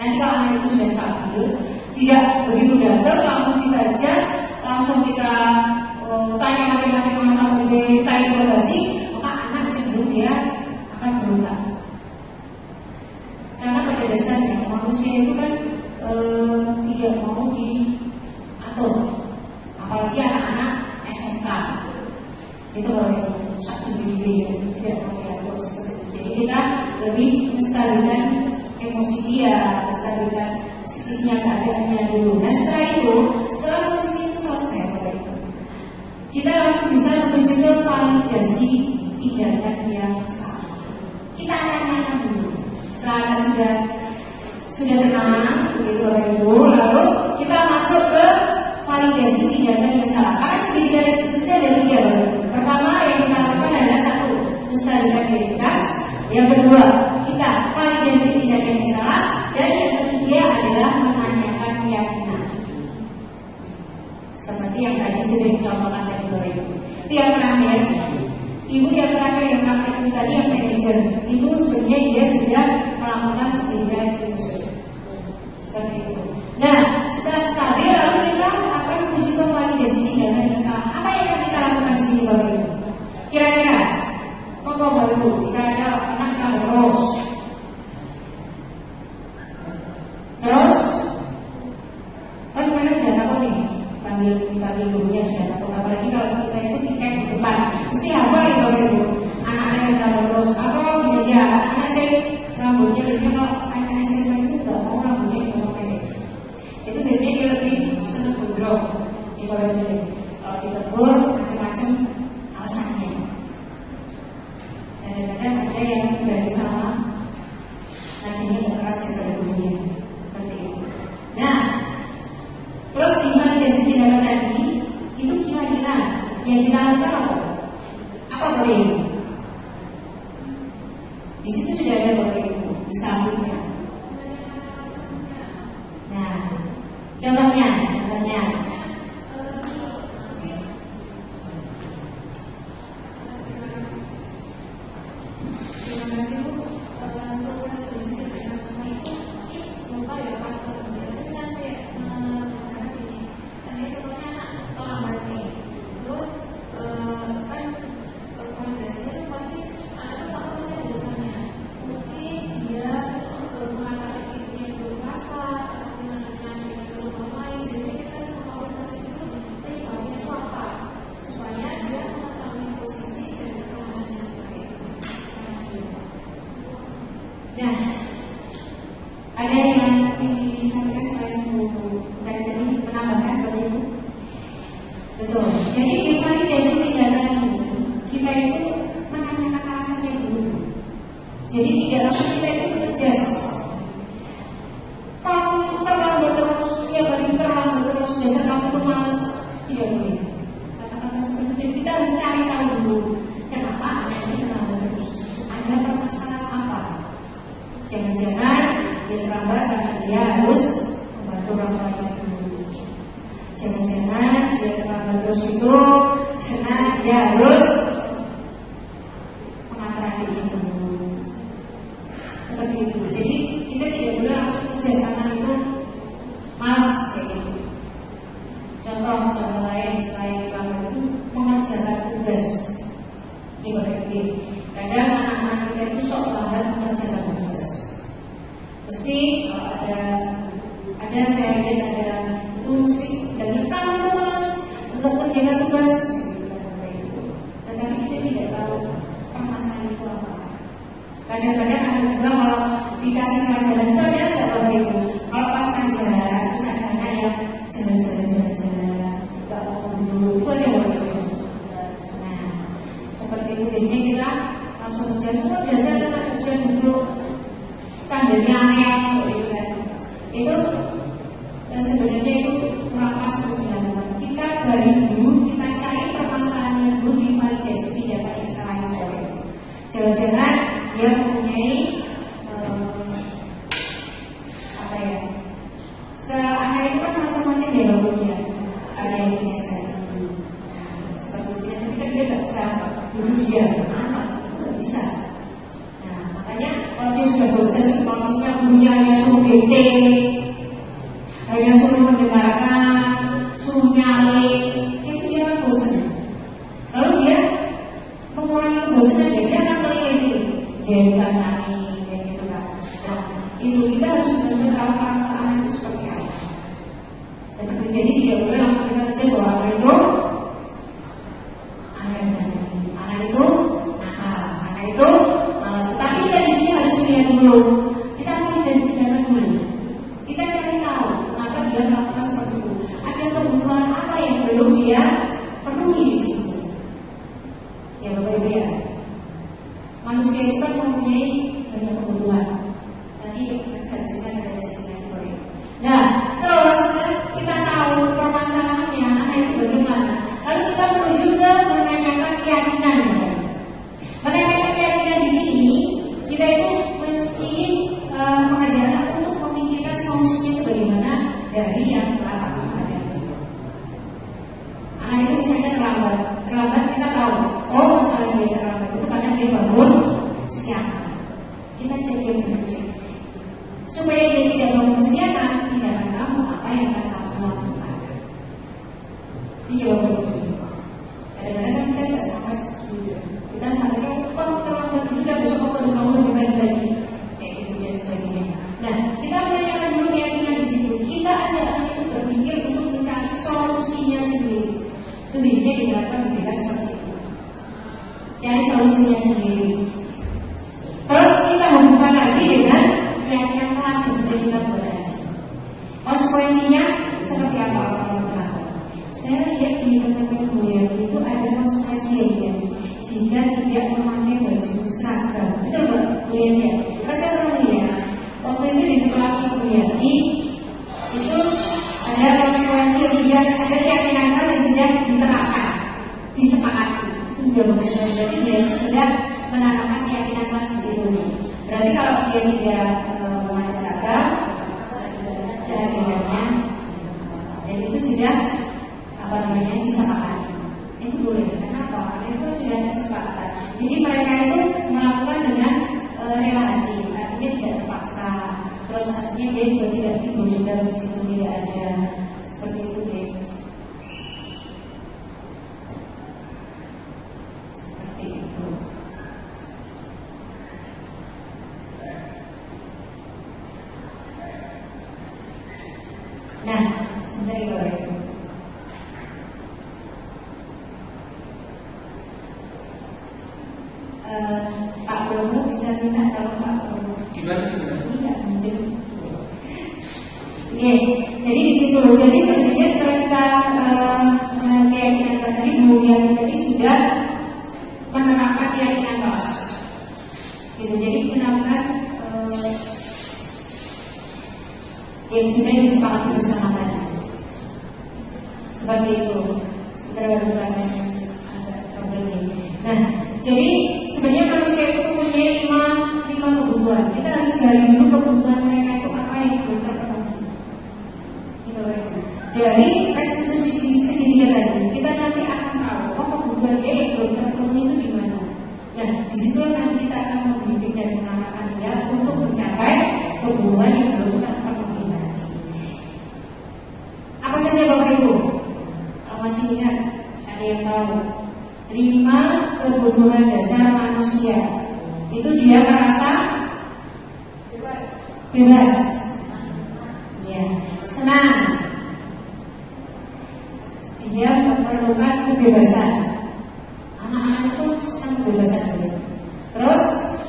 Nanti kalau anak itu sudah stabil, tidak begitu datang langsung kita adjust, langsung kita tanya macam-macam masalah kita interogasi, maka anak cenderung dia akan berontak. Karena pada dasarnya manusia itu kan tidak mau diatur, apalagi anak-anak SMK itu baru satu diri tidak mau diatur seperti itu. Jadi kita lebih menstabilkan emosi dia, menstabilkan psikisnya, keadaannya dulu. Nah setelah itu, setelah posisi itu selesai, kita langsung bisa mencegah validasi tindakan yang salah. Kita tanya dulu. Setelah sudah tenang, begitu Bapak Ibu, lalu kita masuk ke validasi tindakan yang salah. Karena segitiga restitusi ada 3. Pertama yang kita lakukan adalah 1, menstabilkan identitas. Yang kedua, kita validasi tindakan yang salah. Dan yang ketiga adalah menanyakan keyakinan. Seperti yang tadi sudah dicontohkan dari Bapak Ibu. Itu yang terakhir. Ibu yang terakhir yang praktek itu tadi yang manajer itu sebenarnya dia sudah melakukan segitiga restitusi. Seperti itu. Nah, setelah stabil lalu kita akan menuju ke validasi tindakan yang salah. Apa yang akan kita lakukan di sini Bapak Ibu? Kira-kira, Bapak Ibu, jika ada anak yang terus kan mereka sudah tahu nih, panggil gurunya sudah tahu. Apalagi kalau kita itu tiket di depan, mesti apa ya Bapak Ibu? Anak-anak yang terus atau meja anak saya rambutnya lebih kalau anak SMA itu nggak mau rambutnya pendek. Itu biasanya dia lebih senang gondrong. Di Bapak Ibu, kalau ditegur macam-macam alasannya. Kadang-kadang ada yang dari sama nantinya nggak keras daripada gurunya. Seperti itu. Nah, terus gimana dari tindakan tadi itu kira-kira yang kita lakukan apa Bapak Ibu? Di situ sudah ada Bapak Ibu disambutnya. Nah, contohnya. Terima kasih Bu. Untuk Ada yang disampaikan selain buku dan tadi menambahkan seperti itu? Betul. Jadi di validasi tindakan ini kita itu menanyakan alasannya dulu. Jadi tidak langsung kita itu mengejas. Kamu terlambat terus, tiap hari terlambat terus, dasar kamu itu malas. Tidak boleh. Kata-kata seperti itu kita mencari tahu dulu. Kenapa anak ini terlambat terus? Ada permasalahan apa? Jangan-jangan dia terlambat karena dia harus membantu orang tuanya dulu. Jangan-jangan dia terlambat terus itu karena dia harus mengantar adiknya dulu. Seperti itu. Jadi kita tidak boleh langsung kerjasama itu malas kayak gitu. Contoh lain selain terlambat itu mengerjakan tugas. Ibaratnya kadang anak-anak kita itu sok lambat mengerjakan tugas. Mesti ada saya lihat ada itu mesti dan kita harus untuk menjaga tugas. Tetapi kita tidak tahu permasalahan itu apa. Kadang-kadang ada juga kalau dikasih pelajaran itu ada nggak Bapak Ibu? Kalau pas pelajaran terus ada anak yang jalan-jalan nggak mau dulu itu ada Bapak Ibu. Nah seperti itu biasanya kita langsung ujian semua biasanya anak ujian dulu. Tandanya aneh gitu kan. Itu sebenarnya itu kurang pas untuk dilakukan. Kita dari dulu kita cari permasalahannya dulu di validasi tidak yang salah itu. Jangan-jangan dia mempunyai apa ya? Anak itu kan macam-macam ya babunya. Ada yang punya sekali. Seperti itu kita tidak bisa duduk dia anak itu nggak bisa. Makanya kalau dia sudah bosan, maksudnya gurunya hanya suruh bete, hanya suruh mendengarkan, suruh nyalin, itu dia akan bosan. Lalu dia mengurangi bosannya, dia akan melingkir, dia bukan nyanyi, kayak gitu kan. Nah, itu kita harus benar-benar tahu karakter anak itu seperti apa. Seperti jadi tidak boleh langsung kita ngecek bahwa anak itu anak itu tapi kita di sini harus melihat dulu. Kita validasi data dulu. Kita cari tahu kenapa dia melakukan seperti itu. Ada kebutuhan apa yang belum dia penuhi di sini. Ya Bapak Ibu ya. Manusia itu kan mempunyai banyak kebutuhan. Nanti saya disini ada di sini Bapak Ibu. Nah, terus kita tahu permasalahannya anak itu bagaimana. Lalu kita perlu juga menanyakan keyakinan. Menanyakan keyakinan di sini kita itu ingin mengajarkan untuk memikirkan solusinya itu bagaimana dari yang telah ada. Anak itu misalnya terlambat kita tahu. Oh, masalah dia terlambat itu karena dia bangun siang. Kita cek dia benar. Supaya dia tidak bangun siang, tidak akan tahu apa yang akan kamu lakukan. Itu jawaban. Kadang-kadang kan kita tidak sampai setuju. Kita sampai kalau terlambat itu udah besok kamu lebih baik lagi kayak gitu dan sebagainya. Nah, kita menanyakan dulu keyakinan di situ. Kita ajak anak itu berpikir untuk mencari solusinya sendiri. Itu biasanya dilakukan mereka seperti itu. Cari solusinya sendiri. Terus kita hubungkan lagi dengan keyakinan kelas yang sudah kita buat tadi. Konsekuensinya seperti apa kalau terlambat? Saya lihat di teman-teman kuliah itu ada konsekuensi yang jika tidak memakai baju seragam. Itu lihat ya. Kalau saya pernah lihat waktu itu di kelas kuliah itu ada konsekuensi yang ada keyakinan yang sudah diterapkan, disepakati. Itu sudah benar. Jadi dia sudah menanamkan keyakinan kelas di situ. Berarti kalau dia tidak memakai seragam, sudah bedanya, dan itu sudah disepakati. Itu boleh. Kenapa? Karena itu sudah ada kesepakatan. Jadi mereka itu melakukan dengan rela hati, artinya tidak terpaksa. Terus artinya dia juga tidak timbul juga meskipun tidak ada seperti itu ya. Seperti itu. Nah, sebentar ya Bapak Ibu. Pak Bromo bisa minta tolong Pak Bromo. Gimana sih? Tidak mungkin. Oke, jadi di situ. Jadi sebenarnya setelah kita keyakinan tadi, kemudian tadi sudah menerapkan keyakinan kelas. Gitu. Jadi benar-benar yang sudah disepakati bersama tadi. Seperti itu. Setelah berjalan problem ini. Nah, jadi sebenarnya manusia itu mempunyai lima kebutuhan. Kita harus gali dulu kebutuhan mereka itu apa yang belum terpenuhi. Gitu, dari restitusi segitiga tadi, kita nanti akan tahu kebutuhan dia yang belum terpenuhi itu di mana. Nah, di situ nanti kita akan membimbing dan mengarahkan dia untuk mencapai kebutuhan yang belum terpenuhi tadi. Apa saja Bapak Ibu? Kalau masih ingat, ada yang tahu? 5 kebutuhan dasar manusia. Itu dia merasa bebas, ya, senang. Dia memerlukan kebebasan. Anak-anak itu senang kebebasan. Terus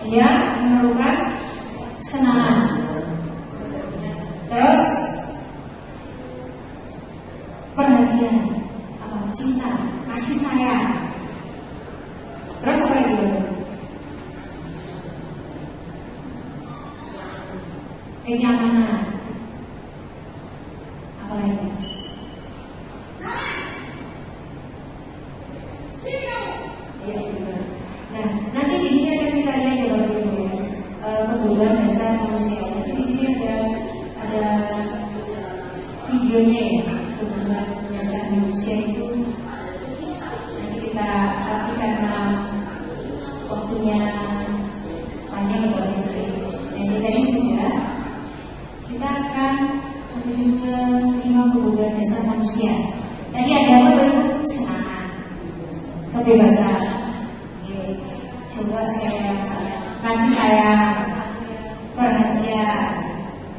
dia memerlukan kesenangan. Terus perhatian, cinta, kasih sayang. Terus apa lagi? Kenyamanan. Apa lagi? Ya, benar. Nah, nanti di sini akan kita lihat ya Bapak Ibu ya, kebutuhan dasar manusia. Nanti di sini ada videonya ya, kebutuhan dasar manusia itu. Nanti kita, tapi karena waktunya panjang ya Bapak Ibu. Yang tadi sudah. Kita akan menuju ke 5 kebutuhan dasar manusia. Tadi ada apa Bapak? Kesenangan, kebebasan. Coba saya kasih sayang, perhatian.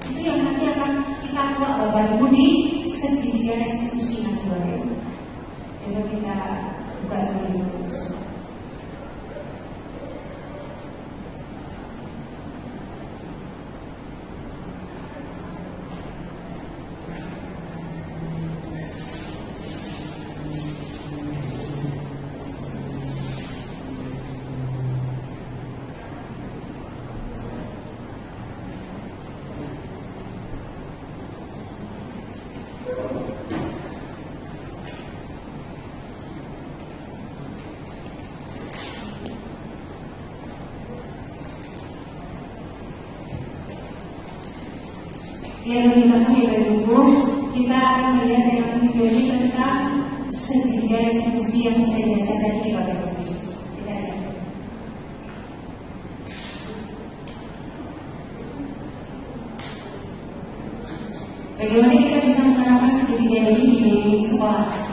Itu yang nanti akan kita buat Bapak Ibu di segitiga restitusi nanti Bapak Ibu. Coba kita buka dulu. Yang lebih lengkap ya Bapak Ibu, kita akan melihat dalam video ini tentang segitiga restitusi yang saya jelaskan tadi Bapak Ibu. Kita lihat. Bagaimana kita bisa menerapkan segitiga ini di sekolah?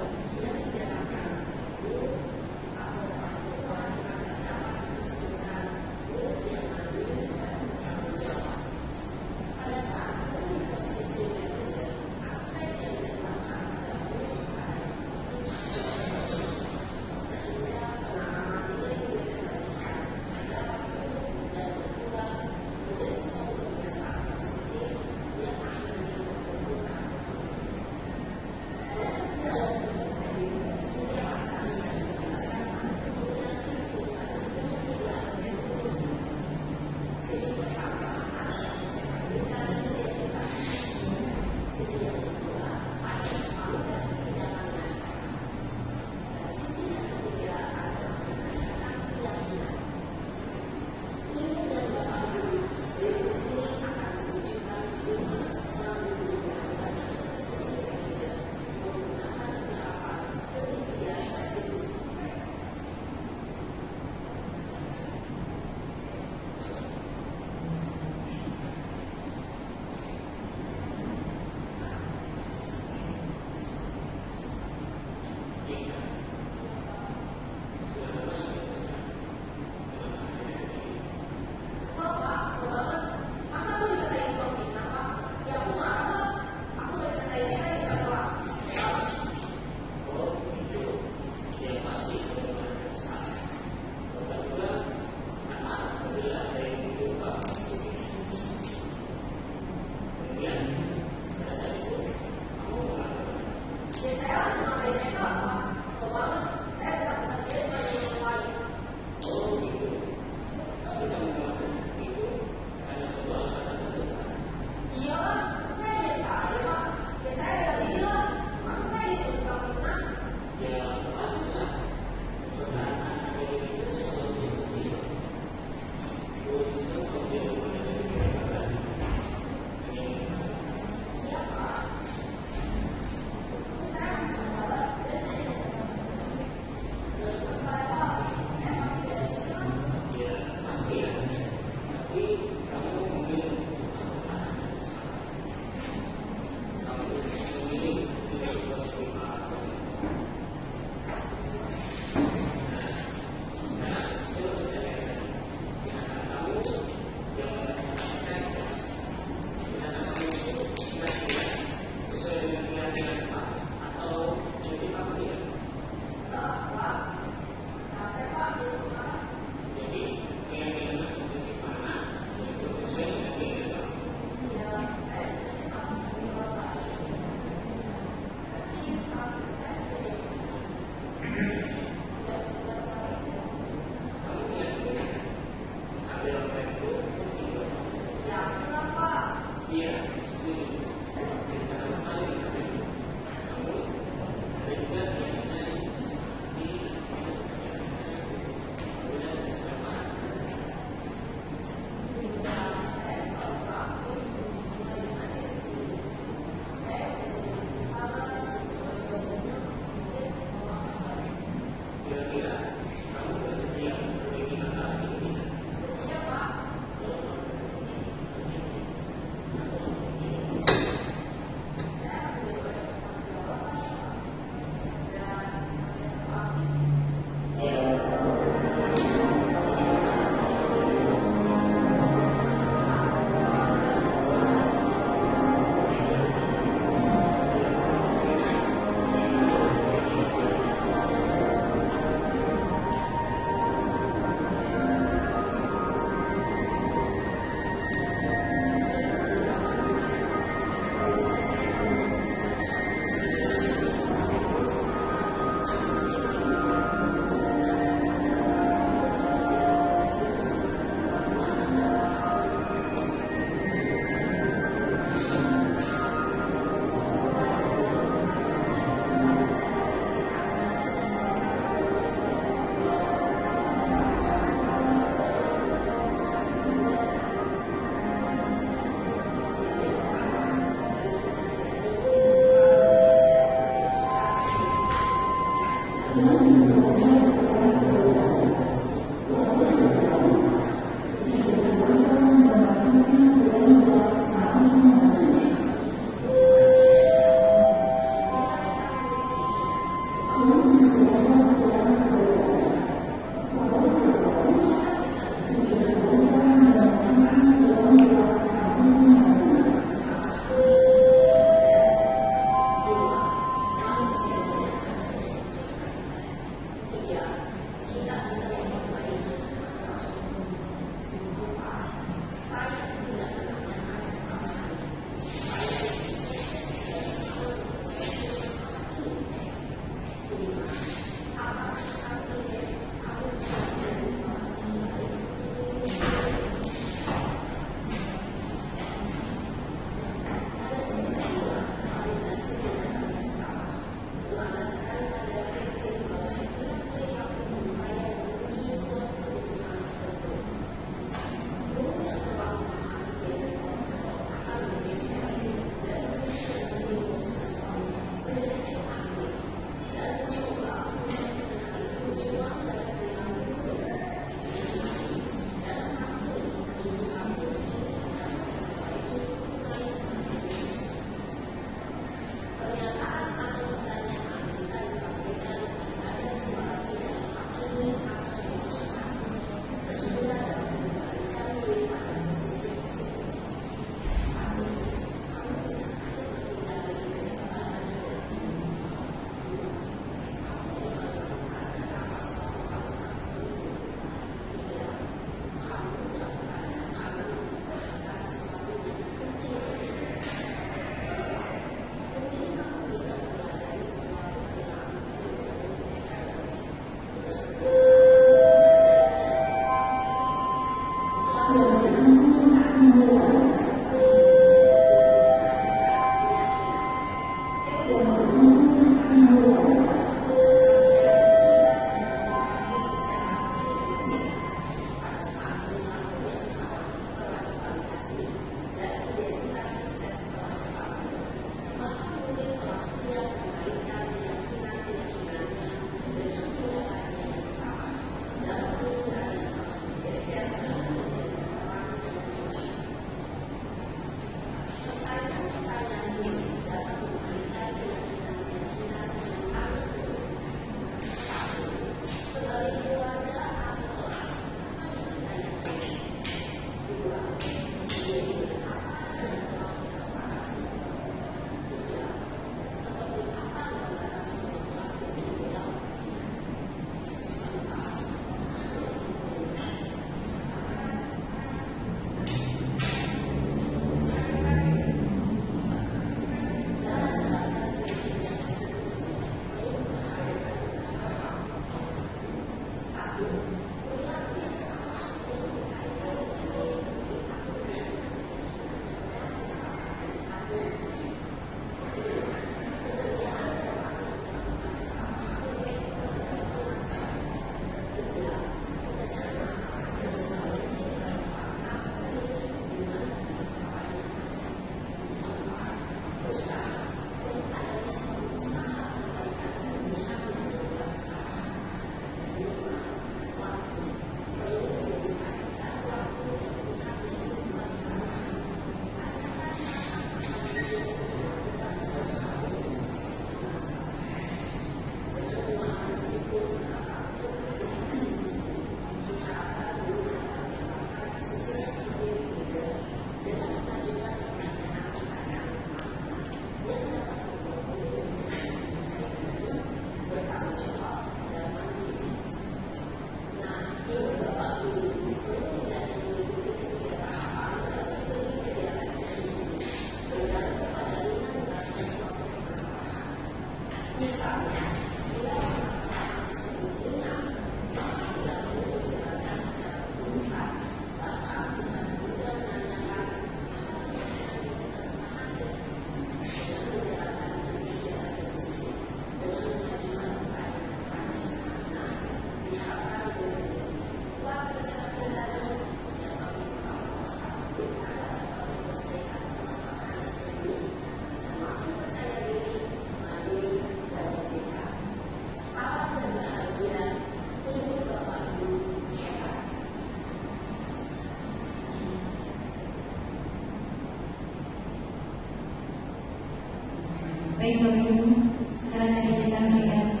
Bapak Ibu, sekarang tadi kita melihat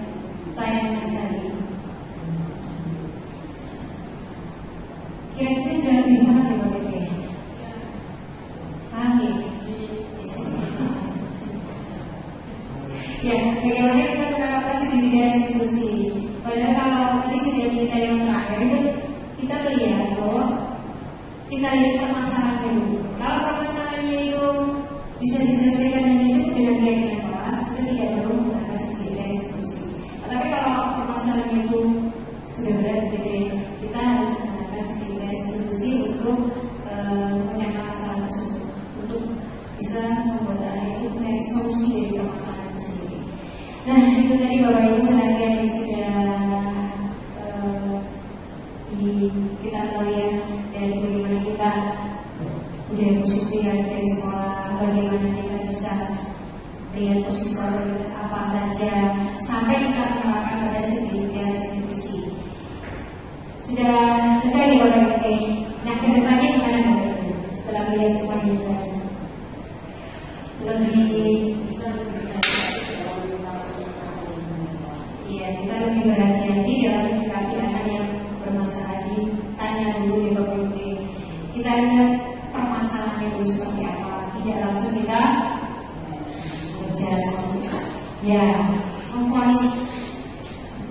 tayangan tadi. Kira-kira sudah lebih paham ya Bapak Ibu? Paham ya? Ya, bagaimana kita mengatasi di dalam institusi? Padahal kalau tadi sudah kita yang terakhir itu kita melihat bahwa kita lihat permasalahan dulu. Kalau permasalahannya itu bisa diselesaikan dengan cukup dengan keyakinan kelas, kita tidak perlu menggunakan sebagai institusi. Tetapi kalau permasalahannya itu sudah berat, kita harus menggunakan sebagai institusi untuk menyelesaikan masalah tersebut, untuk bisa membuat anak itu mencari solusi dari permasalahan itu sendiri. Nah, itu tadi Bapak Ibu sekalian yang sudah kita tahu ya dari bagaimana kita budaya positif dari sekolah, bagaimana kita bisa melihat posisi prioritas apa saja sampai kita menerapkan pada setiap institusi. Sudah kita di Bapak Ibu. Nah, kedepannya gimana Bapak Ibu? Setelah melihat semua itu kita lebih berhati-hati dalam menyikapi anak yang bermasalah. Tanya dulu ya Bapak Ibu. Kita lihat permasalahannya dulu seperti apa. Tidak langsung kita menjelaskan. Ya, memfonis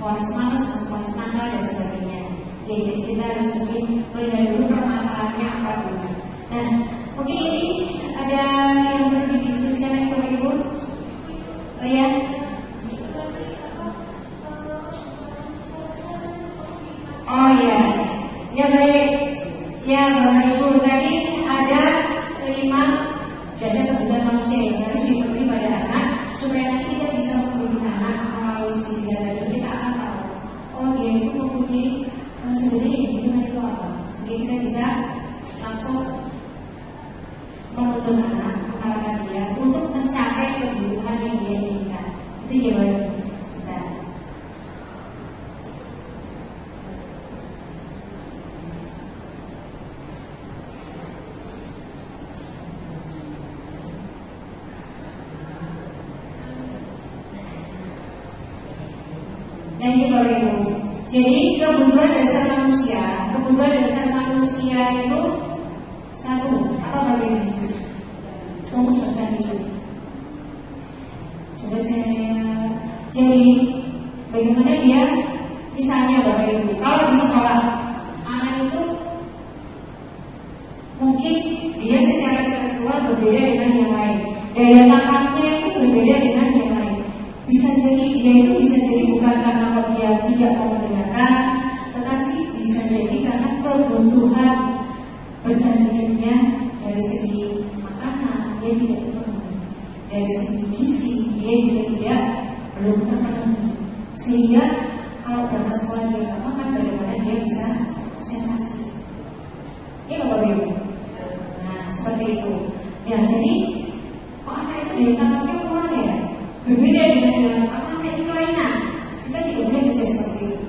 malas, memfonis nakal dan sebagainya. Ya, jadi kita harus mungkin melihat dulu permasalahannya apa dulu. Nah, mungkin ini ada yang perlu didiskusikan lagi Bapak Ibu. Oh ya. Oh ya, ya baik, ya Bapak Ibu tadi ada 5 dasar kebutuhan manusia yang harus dipenuhi pada anak supaya nanti kita bisa membimbing anak melalui studi tadi. Kita akan tahu, oh dia itu mempunyai sebenarnya kebutuhan itu apa, sehingga kita bisa langsung menuntun anak, mengarahkan dia untuk mencapai kebutuhan yang dia inginkan. Itu ya Bapak Ibu. Dan ini Bapak Ibu, jadi kebutuhan dasar manusia itu satu, apa Bapak Ibu? Untuk bertahan hidup. Coba saya, jadi bagaimana dia, misalnya Bapak Ibu, kalau di sekolah anak itu mungkin dia secara intelektual berbeda dengan yang lain, daya tangkapnya itu berbeda dengan yang lain. Bisa jadi dia itu bisa jadi bukan karena dia tidak mau mendengarkan, tetapi bisa jadi karena kebutuhan bertandingnya dari segi makanan dia tidak terpenuhi, dari segi gizi dia juga belum terpenuhi, sehingga kalau berangkat sekolah dia nggak makan, bagaimana dia bisa konsentrasi? Ini Bapak Ibu. Nah seperti itu. Ya jadi kok anak itu dari tangkapnya kurang ya? Berbeda dengan anak itu kelainan. Kita tidak boleh kerja seperti itu.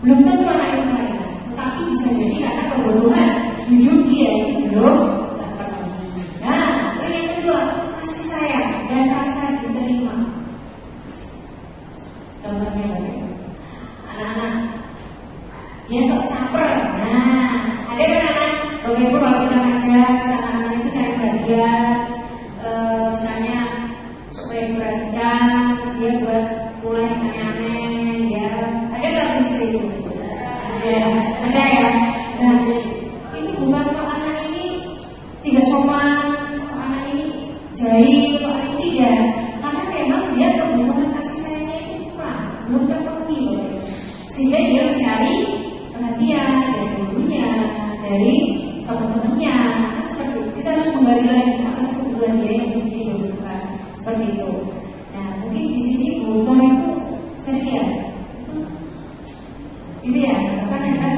Belum tentu anak itu kelainan, tetapi bisa jadi karena kebutuhan hidup dia itu belum terpenuhi. Nah, yang kedua, kasih sayang dan rasa diterima. Contohnya bagaimana? Anak-anak dia sok caper. Nah, ada kan anak Bapak Ibu kalau kita ngajak anak-anak itu cari perhatian, misalnya supaya diperhatikan dia buat mulai aneh-aneh ya. Ada nggak seperti itu? Ada ya. Nah, itu bukan kalau anak ini tidak sopan, kalau anak ini jahil, kalau anak ini tidak, karena memang dia kebutuhan kasih sayangnya itu kurang, belum terpenuhi, sehingga dia mencari perhatian dari ibunya, dari teman-temannya. Nah, seperti itu. Kita harus menggali lagi apa sih kebutuhan dia yang dia butuhkan, seperti itu. Nah, mungkin di sini kebutuhan itu serius. Itu ya, kan ada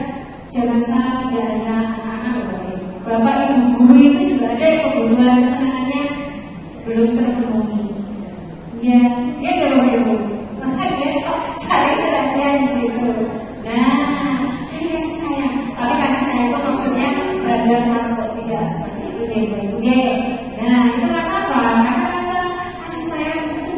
jangan salah tidak hanya anak-anak, bapak ibu guru itu juga ada kebutuhan kesenangannya belum terpenuhi. Ya, dia Bapak Ibu. Bahkan dia cari perhatian di situ. Nah, jadi kasih sayang. Tapi kasih sayang itu maksudnya benar masuk tidak seperti itu ya Ibu. Nah, itu karena apa? Karena rasa kasih sayang itu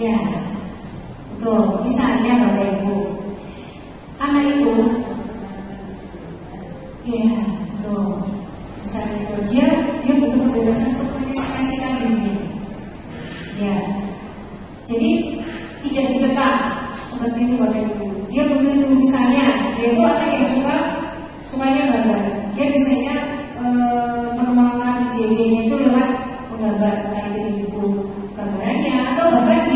Ya, betul. Misalnya Bapak Ibu, anak itu, ya, betul. Misalnya itu dia butuh kebebasan untuk mengekspresikan dirinya. Ya, jadi tidak dikekang seperti itu Bapak Ibu. Dia butuh misalnya, dia itu anak yang sukanya gambar. Dia biasanya menuangkan JG-nya itu lewat menggambar, kayak di buku gambarannya atau bahkan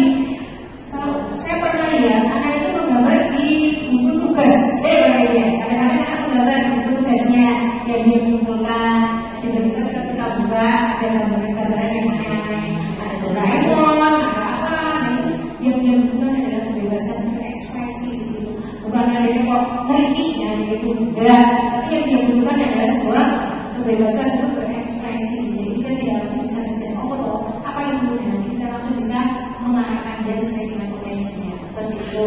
kalau saya pernah lihat anak itu menggambar di buku tugas. Kadang-kadang anak menggambar di buku tugasnya yang dia kumpulkan. Tiba-tiba kita buka ada gambaran-gambaran yang aneh-aneh, ada Doraemon, ada apa. Dia bukan adalah kebebasan berekspresi di situ. Bukan ada yang kok kritik yang itu enggak, tapi yang dia butuhkan adalah sebuah kebebasan untuk berekspresi. Jadi kita tidak langsung bisa menjudge apa yang perlu, nanti kita langsung bisa mengarahkan dia sesuai dengan potensinya seperti itu.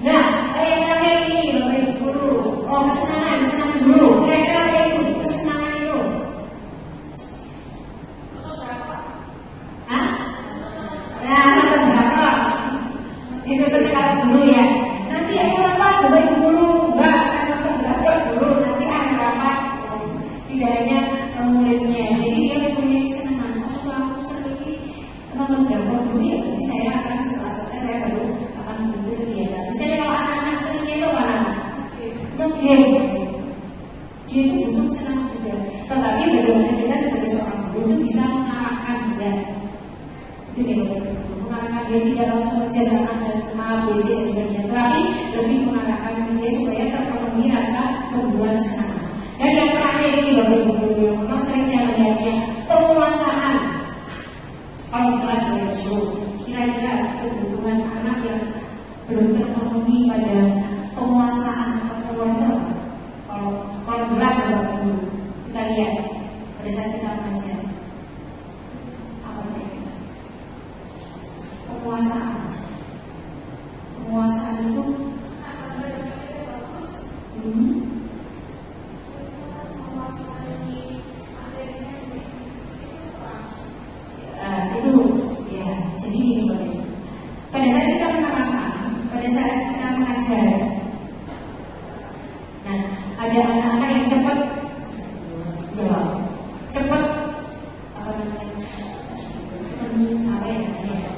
Nah, yang terakhir ini Bapak Ibu guru, kesenangan dulu. Kira-kira apa itu kesenangan itu? Nah, nonton drakor. Itu saja kalau dulu ya. Nanti ayo rapat Bapak Ibu guru. Enggak, saya nonton drakor dulu. Nanti ayo rapat. Tidak hanya muridnya. Jadi dia mempunyai kesenangan. Aku sering nonton drakor dulu ya. Nanti saya akan setelah selesai saya baru akan mengikuti kegiatan. Misalnya kalau anak-anak seringnya itu mana? Nge-game. Dia itu butuh kesenangan juga. Tetapi bagaimana kita sebagai seorang guru itu bisa mengarahkan dia. Itu dia mengarahkan dia tidak langsung menjadikan dan A, B, C dan sebagainya, tetapi lebih mengarahkan dia supaya terpenuhi rasa kebutuhan kesenangan. Dan yang terakhir ini Bapak Ibu guru yang memang sering saya melihatnya, penguasaan. Kalau kelas guru, kira-kira kebutuhan anak yang belum terpenuhi pada penguasaan keluarga. Kalau kelas Bapak Ibu, kita lihat pada saat kita mengajar. Penguasaan itu itu ya. Jadi ini pada saat kita menerangkan, pada saat kita mengajar, nah ada anak-anak yang cepat jawab, cepat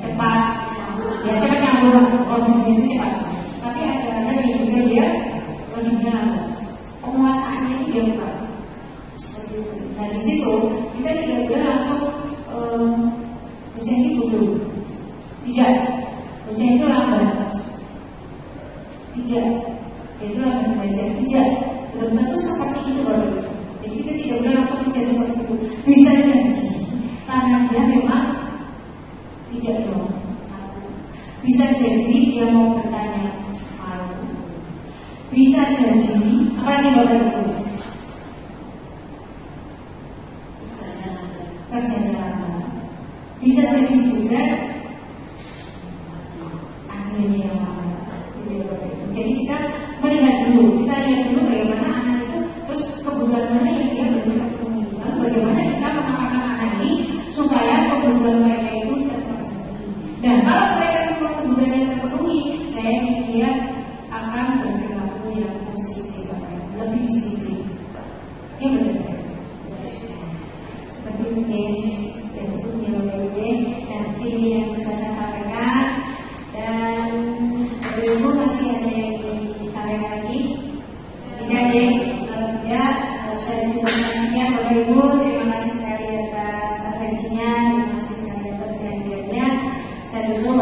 cepat nyambung, itu cepat. Tapi ada yang juga dia logiknya penguasaannya itu dia bukan seperti itu. Nah di situ kita tidak boleh langsung menjadi bodoh. Tidak, menjadi itu lambat. Tidak, itu lambat belajar. Tidak, belum tentu seperti itu baru. Jadi kita tidak boleh langsung menjadi seperti itu. Bisa jadi karena dia memang tidak dong. Bisa jadi dia mau bertanya malu. Bisa jadi apa lagi Bapak Ibu? Kerjanya lama. Bisa jadi juga akhirnya yang lama. Jadi kita melihat dulu, bagaimana anak itu, terus kebutuhan mana yang dia belum terpenuhi. Lalu bagaimana kita mengarahkan anak ini supaya kebutuhan mereka itu terpenuhi. Dan kalau mereka semua kebutuhan yang terpenuhi, saya ingin dia akan berperilaku yang positif, lebih disiplin. Ini benar. Seperti ini, dan sebutnya nanti yang bisa saya sampaikan. Dan Ibu masih ada yang ingin disampaikan lagi? Tidak deh, kalau tidak saya cuma kasihnya Bapak Ibu. Terima kasih sekali atas atensinya, terima kasih sekali atas kehadirannya. Saya dulu